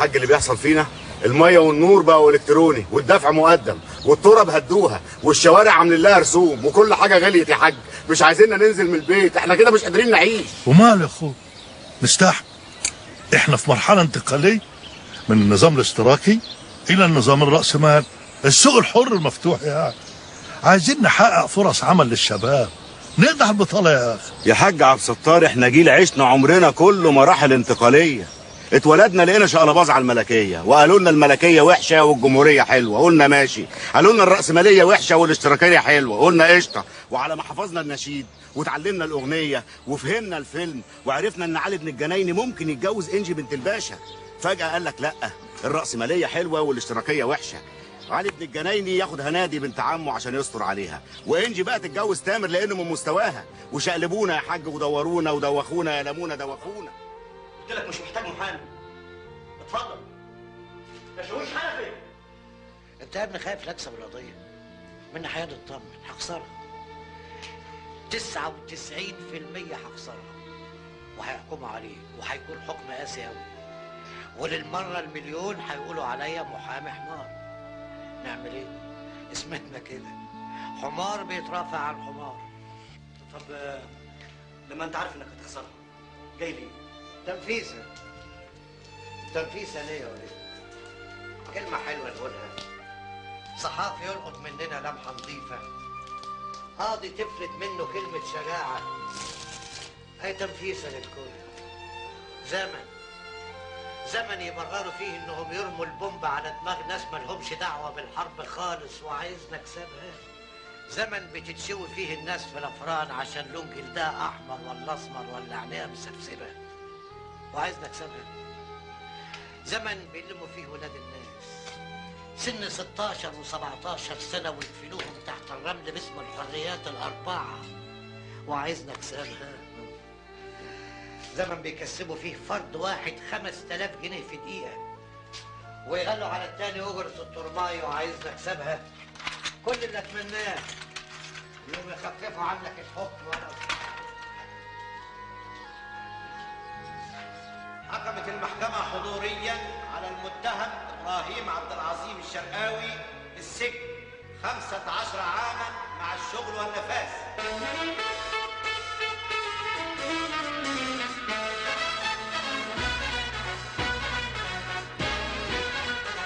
الحاج اللي بيحصل فينا الميه والنور بقوا الكتروني والدفع مقدم والتراب هدوها والشوارع عاملين لها رسوم وكل حاجه غليت يا حاج. مش عايزيننا ننزل من البيت، احنا كده مش قادرين نعيش. ومال يا اخوي نستحمل. احنا في مرحله انتقاليه من النظام الاشتراكي الى النظام الرأسمالي، السوق الحر المفتوح يعني. عايزين نحقق فرص عمل للشباب، نقطع البطاله يا اخي. يا حاج عبد الستار احنا جيل عشنا عمرنا كله مراحل انتقاليه. اتولدنا لقينا شقلباز على الملكيه وقالوا لنا الملكيه وحشه والجمهوريه حلوه، قلنا ماشي. قالوا لنا الرأسماليه وحشه والاشتراكيه حلوه، قلنا قشطه. وعلى ما حفظنا النشيد وتعلمنا الاغنيه وفهمنا الفيلم وعرفنا ان علي بن الجنايني ممكن يتجوز انجي بنت الباشا، فجاه قال لك لا الرأسماليه حلوه والاشتراكيه وحشه. علي بن الجنايني ياخد هنادي بنت عمه عشان يستر عليها، وانجي بقى تتجوز تامر لانه من مستواها. وشقلبونا يا حاج ودورونا ودوخونا يا لمونا دوخونا. قلت لك مش محتاج محامي. اتفضل يا شويش حنفي. انت يا ابني خايف لا اكسب القضيه؟ من ناحيه اطمن، هخسرها 99% هخسرها، وهيحكموا عليك وهيكون حكم قاسي قوي، وللمره المليون هيقولوا عليا محامي حمار. نعمل ايه؟ اسمتنا كده، حمار بيترافع عن حمار. طب لما انت عارف انك هتخسرها جاي ليه؟ تنفيذا. تنفيذا ليه يا ولد؟ كلمة حلوة نقولها، صحافي يلقط مننا لمحة نظيفة، قاضي تفلت منه كلمة شجاعة. هي تنفيذا للكل. زمن يبرروا فيه انهم يرموا البومب على دماغ ناس مالهمش دعوة بالحرب خالص وعايزنا نكسبها. زمن بتتشوي فيه الناس في الافران عشان لون جلدها احمر ولا اسمر ولا عينيها مسبسبه وعايزنا نكسبها. زمن بيلموا فيه ولاد الناس سن 16 و17 سنه ويدفنوهم تحت الرمل باسم الحريات الاربعه وعايزنا نكسبها. زمن بيكسبوا فيه فرد واحد 5000 جنيه في دقيقه ويغلوا على التاني اجره الترمايه وعايزنا نكسبها. كل اللي اتمناه انهم يخففوا عنك الحكم. حكمت المحكمة حضوريا على المتهم إبراهيم عبد العظيم الشرقاوي بالسجن 15 عاما مع الشغل والنفاذ.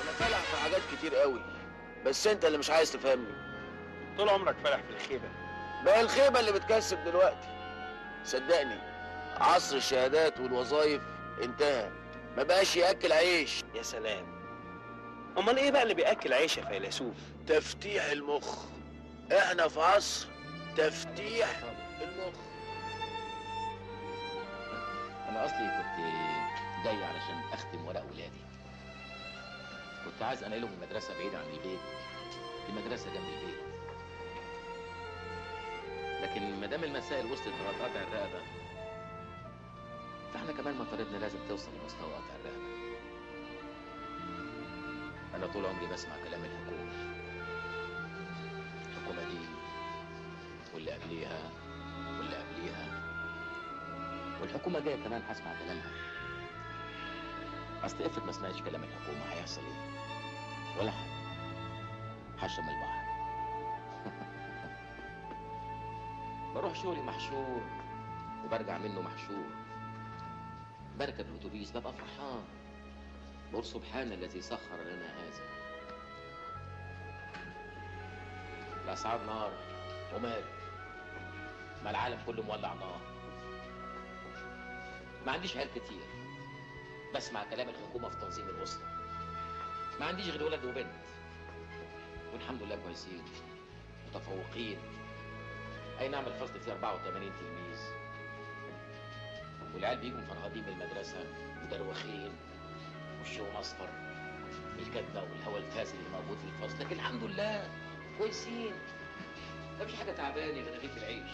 أنا فالح في حاجات كتير قوي، بس أنت اللي مش عايز تفهمني. طول عمرك فالح في الخيبة. بقى الخيبة اللي بتكسب دلوقتي. صدقني عصر الشهادات والوظايف انتهى، ما بقاش ياكل عيش. يا سلام، امال ايه بقى اللي بياكل عيش يا فيلسوف؟ تفتيح المخ. احنا في عصر تفتيح المخ. انا اصلي كنت جاي علشان اختم ورق ولادي. كنت عايز انقلهم من مدرسه بعيده عن البيت لمدرسه جنب البيت، لكن ما دام المسائل وصلت لقطع الرقبه فاحنا كمان مطالبنا لازم توصل لمستوى قطع الرقبه. انا طول عمري بسمع كلام الحكومه دي واللي قبليها واللي قبليها، والحكومه جايه كمان هسمع كلامها. اصل افرض ما سمعتش كلام الحكومه هيحصل ايه؟ ولا حاجه، هشرب البحر. بروح شغلي محشور وبرجع منه محشور. بركب الاتوبيس ببقى فرحان، بقول سبحان الذي سخر لنا هذا. الاسعار نار ومال، ما العالم كله مولع نار. ما عنديش عيال كتير، بسمع كلام الحكومه في تنظيم الاسره. ما عنديش غير ولد وبنت، والحمد لله كويسين متفوقين. اي نعم الفصل فيه 84 تلميذ، والعيال بيجوا مفرهدين من المدرسه مدروخين وشهم اصفر من الكدمه والهواء الفاسد اللي موجود في الفصل، لكن الحمد لله كويسين. مفيش حاجه تعباني غير رغيف العيش.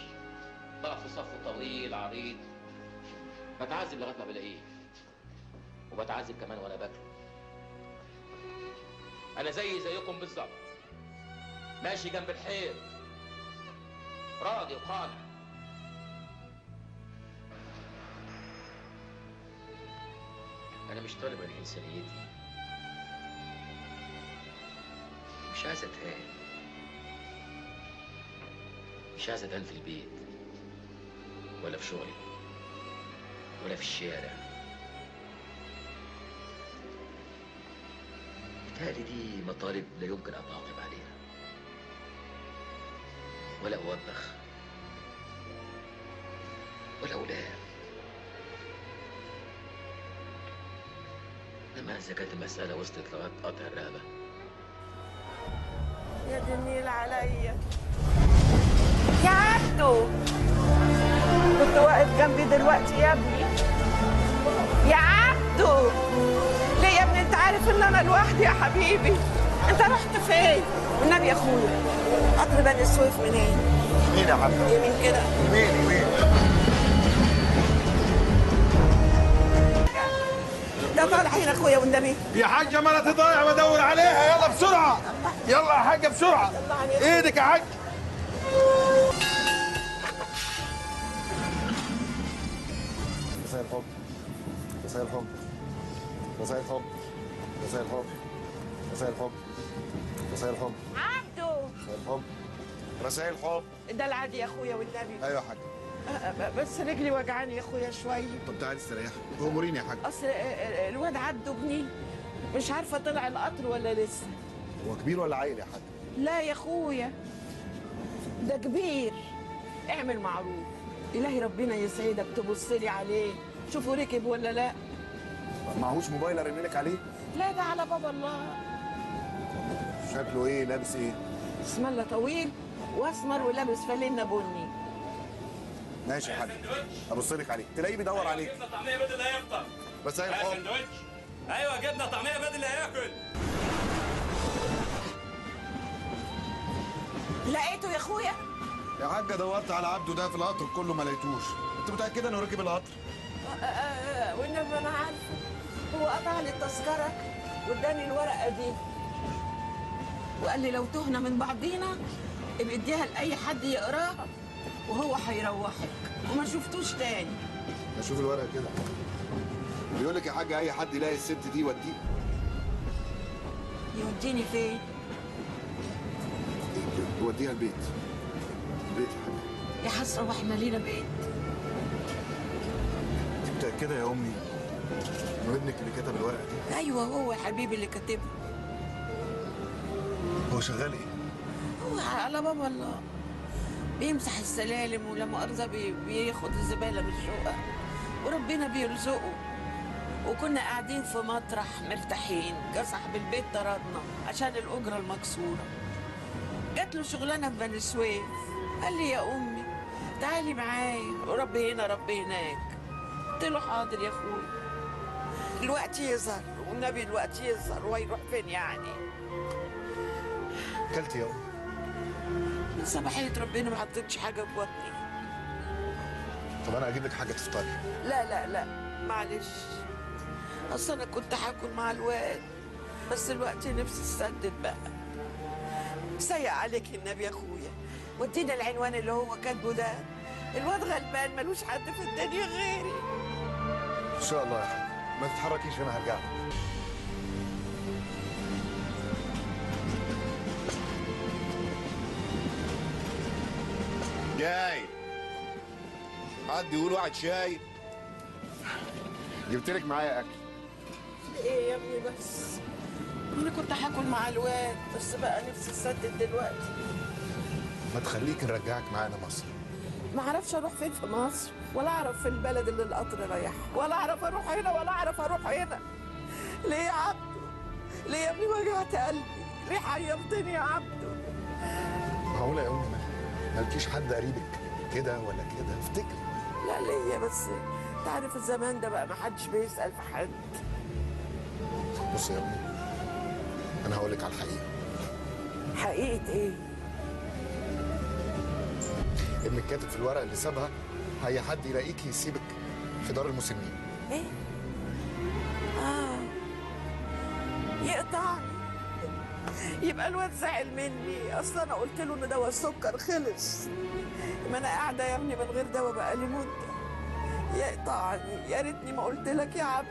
بقف في صف طويل عريض بتعذب لغايه ما بلاقيه، وبتعذب كمان وانا باكله. انا زيكم بالظبط، ماشي جنب الحيط راضي وقانع. انا مش طالب من انسانيتي، مش عايز اتهان، مش عايز اتهان في البيت ولا في شغلي ولا في الشارع. بتهيألي دي مطالب لا يمكن ان اعاقب عليها ولا اوبخ ولا ألام. إنما إذا كانت المسألة وصلت لغاية قطع الرقبة، يا دي النيل عليا يا عبدو، كنت واقف جنبي دلوقتي يا ابني. يا عبدو ليه يا ابني؟ انت عارف ان انا لوحدي يا حبيبي. انت رحت فين؟ والنبي يا اخويا قطر بني سويف منين؟ مين يا عم؟ يمين كده. مين؟ ده طالع هنا اخويا والنبي. يا حاجه مرتي ضايعه بدور عليها، يلا بسرعه، يلا يا حاجه بسرعه، ايدك يا حاج. مساء الحب، مساء الحب، مساء الحب، مساء الحب، مساء الحب، مساء الحب، عبدو مساء الحب، رسائل حب. ده العادي يا اخويا والنبي. ايوه يا حاج. بس رجلي وجعاني يا اخويا شويه. طب تعالي استريحي، اموريني يا حاج. اصل الواد عبده ابني مش عارفه طلع القطر ولا لسه. هو كبير ولا عيل يا حاج؟ لا يا اخويا ده كبير. اعمل معروف، الهي ربنا يسعدك تبص لي عليه، شوفوا ركب ولا لا. معهوش موبايل ارن لك عليه؟ لا ده على باب الله. شكله ايه؟ لابس ايه؟ اسم الله طويل واسمر ولابس فانلة بني. ماشي يا حاج، ابص لك عليه، تلاقيه بيدور عليك. جبنه طعميه بدل اللي هيفطر. رسائل حب. سندوتش. ايوه جبنه طعميه بدل اللي هياكل. لقيته يا اخويا؟ يا حاجه دورت على عبده ده في القطر كله ما لقيتوش، انت متاكده انه ركب القطر؟ والنبي انا عارفه، هو قطع لي التذكره واداني الورقه دي وقال لي لو تهنا من بعضينا ابقى اديها لاي حد يقراها وهو هيروحك وما شفتوش تاني. اشوف الورقه كده. بيقول لك يا حاجه اي حد يلاقي الست دي يوديه. يوديني فين؟ يوديها البيت. البيت يا حاجه. يا حسره واحنا لينا بيت. انت متاكده يا امي انه ابنك اللي كتب الورقه دي؟ ايوه هو يا حبيبي اللي كاتبها. هو شغال ايه؟ هو على باب الله بيمسح السلالم ولا مؤاخذه بياخد الزباله من الشقق وربنا بيرزقه. وكنا قاعدين في مطرح مرتاحين، جه صاحب البيت طردنا عشان الاجره المكسوره. جات له شغلانه في بني سويف، قال لي يا امي تعالي معايا وربي هنا ربي هناك. قلت له حاضر يا اخويا. الوقت يظهر والنبي الوقت يظهر وهيروح فين يعني؟ اكلت يا امي؟ من صباحيه ربنا ما حطيتش حاجه في بطني. طب انا اجيب لك حاجه تفطري. لا معلش، اصل انا كنت هاكل مع الواد بس الوقت نفسي تسدد بقى. سيء عليك النبي يا اخويا، ودينا العنوان اللي هو كاتبه ده. الواد غلبان ملوش حد في الدنيا غيري. ان شاء الله يا حاج، ما تتحركيش انا هرجع لك. جاي حد يقول واحد شاي؟ جبت لك معايا اكل. ايه يا ابني بس؟ انا كنت هاكل مع الواد بس بقى نفسي تسدد دلوقتي. ما تخليك نرجعك معانا مصر. ما اعرفش اروح فين في مصر، ولا اعرف في البلد اللي القطر رايحها، ولا اعرف اروح هنا ولا اعرف اروح هنا. ليه يا عبدو؟ ليه يا ابني وجعت قلبي؟ ليه حيرتني يا عبدو؟ معقوله يا امي مالكيش حد قريبك كده ولا كده؟ افتكري. لا ليا بس انت عارف الزمان ده بقى ما حدش بيسأل في حد. بصي يا امي، انا هقول لك على الحقيقه. حقيقة ايه؟ ابنك كاتب في الورقه اللي سابها اي حد يلاقيكي يسيبك في دار المسنين. ايه؟ يقطعني. يبقى الواد زعل مني، اصل انا قلت له ان دواء السكر خلص. ما انا قاعده يا ابني من غير دواء بقالي مده. يقطعني. يا ريتني ما قلت لك يا عبدو،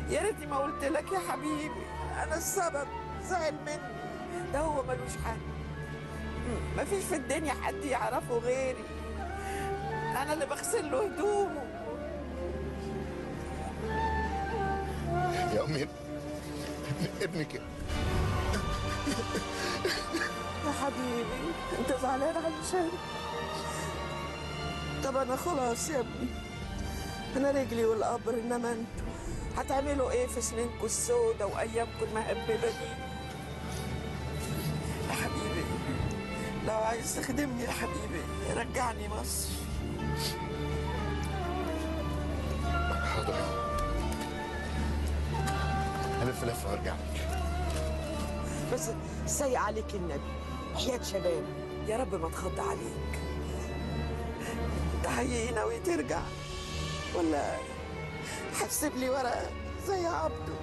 يا ريتني ما قلت لك يا حبيبي، انا السبب، زعل مني. ده هو ملوش حل، مفيش في الدنيا حد يعرفه غيري، انا اللي بغسل له هدومه. يا امي ابنك يا حبيبي انت زعلان علشان؟ طب انا خلاص يا ابني، انا رجلي والقبر، انما انتوا هتعملوا ايه في سنينكم السودة وايامكم المهببه دي؟ يا حبيبي لو عايز تخدمني يا حبيبي رجعني مصر. حاضر يا أم. هلف لفه وارجع لك. بس سيء عليك النبي، حياة شباب، يا رب ما تخض عليك. انت حقيقي ناوي ترجع ولا هتسيب لي ورقه زي عبده؟